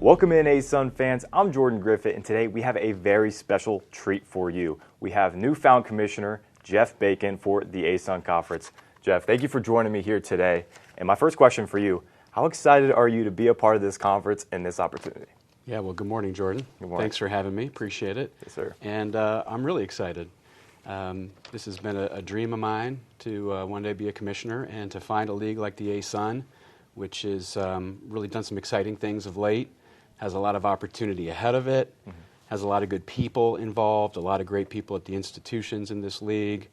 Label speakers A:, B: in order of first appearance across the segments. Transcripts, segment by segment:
A: Welcome in, ASUN fans. I'm Jordan Griffith, and today we have a very special treat for you. We have newfound Commissioner Jeff Bacon for the ASUN Conference. Jeff, thank you for joining me here today. And my first question for you, how excited are you to be a part of this conference and this opportunity?
B: Yeah, well, good morning, Jordan.
A: Good morning.
B: Thanks for having me. Appreciate it.
A: Yes, sir.
B: And I'm really excited. This has been a dream of mine to one day be a commissioner and to find a league like the ASUN, which has really done some exciting things of late, has a lot of opportunity ahead of it, has a lot of good people involved, a lot of great people at the institutions in this league,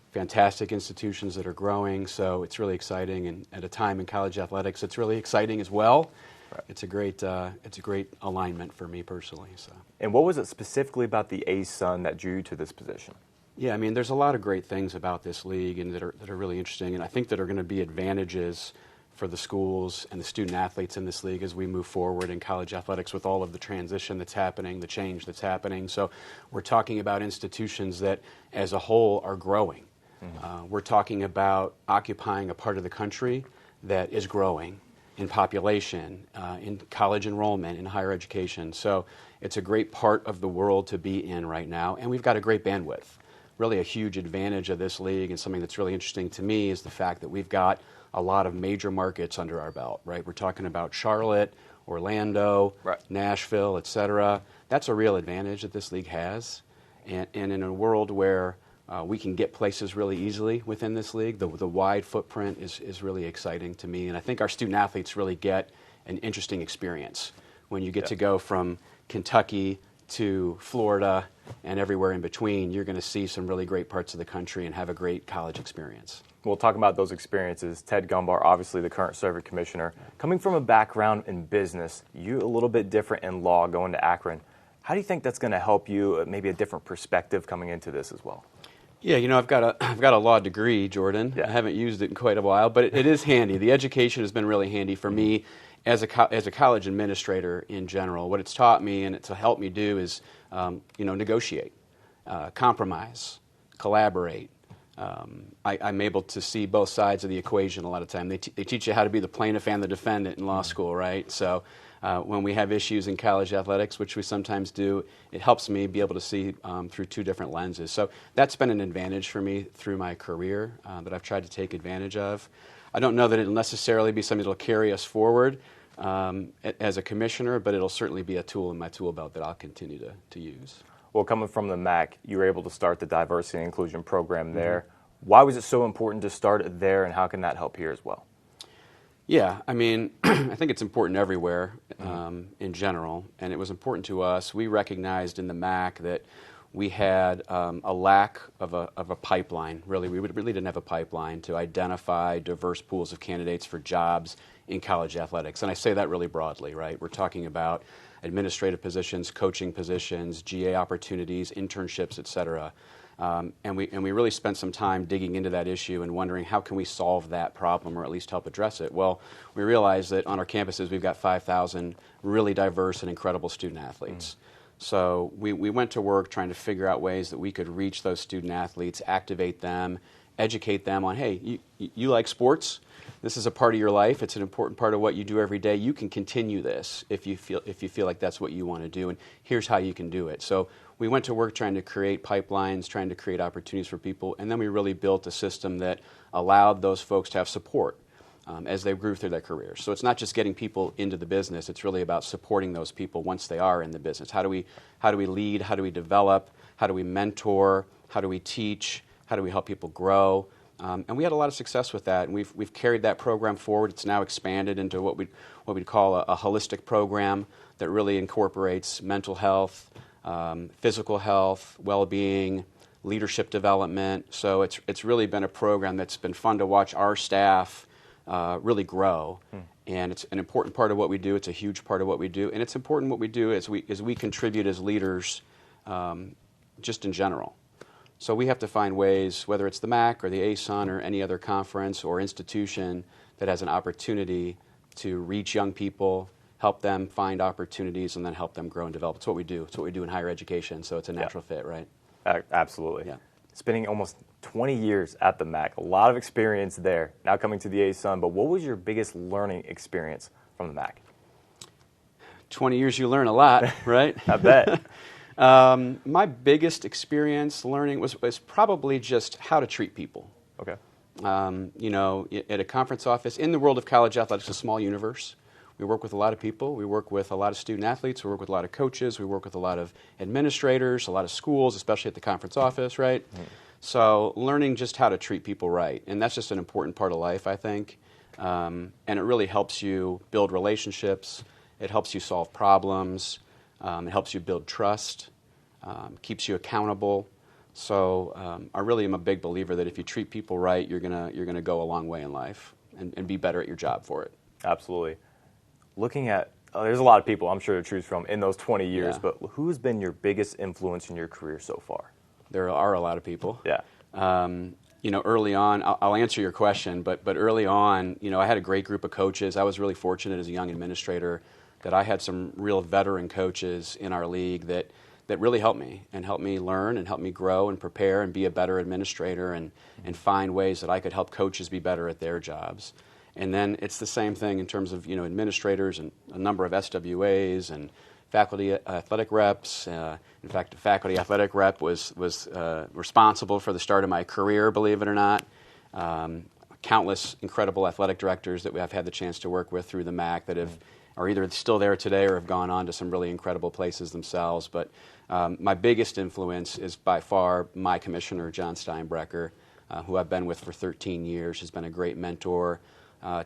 B: fantastic institutions that are growing, so it's really exciting. And at a time in college athletics, it's really exciting as well. Right. It's a great alignment for me personally. So.
A: And what was it specifically about the ASUN that drew you to this position?
B: Yeah, I mean, there's a lot of great things about this league and that are really interesting, and I think that are going to be advantages for the schools and the student athletes in this league as we move forward in college athletics with all of the transition that's happening, the change that's happening. So we're talking about institutions that as a whole are growing. We're talking about occupying a part of the country that is growing in population, in college enrollment, in higher education. So it's a great part of the world to be in right now, and we've got a great bandwidth. Really a huge advantage of this league, and something that's really interesting to me is the fact that we've got a lot of major markets under our belt, right? We're talking about Charlotte, Orlando, right, Nashville, et cetera. That's a real advantage that this league has. And in a world where we can get places really easily within this league, the wide footprint is really exciting to me. And I think our student athletes really get an interesting experience when you get to go from Kentucky to Florida and everywhere in between. You're going to see some really great parts of the country and have a great college experience.
A: We'll talk about those experiences. Ted Gumbar, obviously the current serving commissioner, coming from a background in business, you a little bit different in law going to Akron. How do you think that's going to help you, maybe a different perspective coming into this as well?
B: Yeah, you know, I've got a law degree, Jordan. Yeah. I haven't used it in quite a while, but it is handy. The education has been really handy for me as a college administrator in general. What it's taught me and it's helped me do is, negotiate, compromise, collaborate. I'm able to see both sides of the equation a lot of time. They teach you how to be the plaintiff and the defendant in law school, right? So when we have issues in college athletics, which we sometimes do, it helps me be able to see through two different lenses. So that's been an advantage for me through my career that I've tried to take advantage of. I don't know that it'll necessarily be something that will carry us forward as a commissioner, but it'll certainly be a tool in my tool belt that I'll continue to use.
A: Well, coming from the MAC, you were able to start the diversity and inclusion program there. Why was it so important to start it there, and how can that help here as well?
B: Yeah, I mean, I think it's important everywhere in general, and it was important to us. We recognized in the MAC that we had a lack of a pipeline. Really, we really didn't have a pipeline to identify diverse pools of candidates for jobs in college athletics. And I say that really broadly, right? We're talking about administrative positions, coaching positions, GA opportunities, internships, et cetera. And we really spent some time digging into that issue and wondering how can we solve that problem or at least help address it. Well, we realized that on our campuses we've got 5,000 really diverse and incredible student athletes. So we went to work trying to figure out ways that we could reach those student athletes, activate them, educate them on, hey, you like sports? This is a part of your life. It's an important part of what you do every day. You can continue this if you feel like that's what you want to do, and here's how you can do it. So we went to work trying to create pipelines, trying to create opportunities for people, and then we really built a system that allowed those folks to have support as they grew through their careers. So it's not just getting people into the business, it's really about supporting those people once they are in the business. How do we lead? How do we develop? How do we mentor? How do we teach? How do we help people grow? And we had a lot of success with that, and we've carried that program forward. It's now expanded into what we'd call a holistic program that really incorporates mental health, physical health, well-being, leadership development. So it's really been a program that's been fun to watch our staff really grow. And it's an important part of what we do. It's a huge part of what we do, and it's important what we do as we contribute as leaders, just in general. So we have to find ways, whether it's the MAC or the ASUN or any other conference or institution that has an opportunity to reach young people, help them find opportunities, and then help them grow and develop. It's what we do. It's what we do in higher education, so it's a natural fit, right?
A: Absolutely.
B: Yeah.
A: Spending almost 20 years at the MAC, a lot of experience there, now coming to the ASUN, but what was your biggest learning experience from the MAC?
B: 20 years you learn a lot, right?
A: I bet.
B: My biggest experience learning was probably just how to treat people.
A: Okay.
B: You know, at a conference office, in the world of college athletics, it's a small universe. We work with a lot of people. We work with a lot of student athletes. We work with a lot of coaches. We work with a lot of administrators, a lot of schools, especially at the conference office, right? Mm. So learning just how to treat people right. And that's just an important part of life, I think. And it really helps you build relationships. It helps you solve problems. It helps you build trust, keeps you accountable. So I really am a big believer that if you treat people right, you're gonna go a long way in life and be better at your job for it.
A: Absolutely. Looking at, there's a lot of people I'm sure to choose from in those 20 years, but who's been your biggest influence in your career so far?
B: There are a lot of people.
A: Yeah.
B: You know, early on, I'll answer your question, but early on, you know, I had a great group of coaches. I was really fortunate as a young administrator that I had some real veteran coaches in our league that really helped me learn and helped me grow and prepare and be a better administrator and find ways that I could help coaches be better at their jobs. And then it's the same thing in terms of, you know, administrators and a number of SWAs and faculty athletic reps. In fact, a faculty athletic rep was responsible for the start of my career, believe it or not. Countless incredible athletic directors that I've had the chance to work with through the MAC that are either still there today or have gone on to some really incredible places themselves. But my biggest influence is by far my commissioner, John Steinbrecher, who I've been with for 13 years, has been a great mentor,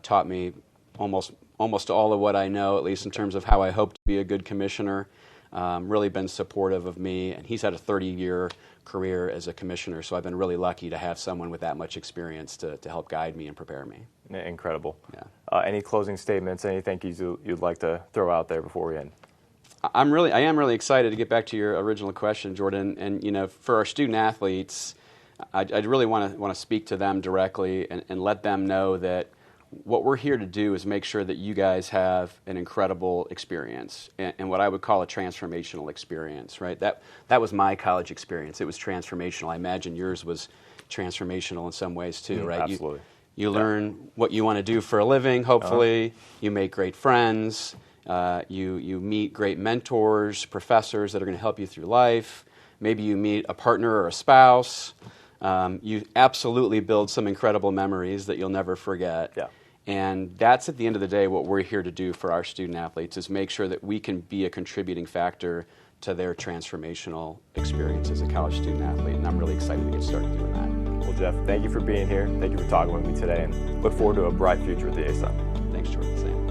B: taught me almost all of what I know, at least in terms of how I hope to be a good commissioner, really been supportive of me. And he's had a 30-year career as a commissioner, so I've been really lucky to have someone with that much experience to help guide me and prepare me.
A: Incredible.
B: Yeah.
A: Any closing statements, any thank yous you'd like to throw out there before we end?
B: I am really excited to get back to your original question, Jordan. And you know, for our student athletes, I'd really want to speak to them directly and let them know that what we're here to do is make sure that you guys have an incredible experience and what I would call a transformational experience, right? That was my college experience. It was transformational. I imagine yours was transformational in some ways too, right?
A: Absolutely.
B: You learn what you want to do for a living, hopefully. You make great friends. You meet great mentors, professors that are going to help you through life. Maybe you meet a partner or a spouse. You absolutely build some incredible memories that you'll never forget.
A: Yeah.
B: And that's, at the end of the day, what we're here to do for our student athletes, is make sure that we can be a contributing factor to their transformational experience as a college student athlete. And I'm really excited to get started doing that.
A: Well, Jeff, thank you for being here. Thank you for talking with me today, and look forward to a bright future with the ASUN.
B: Thanks, Jordan. Same.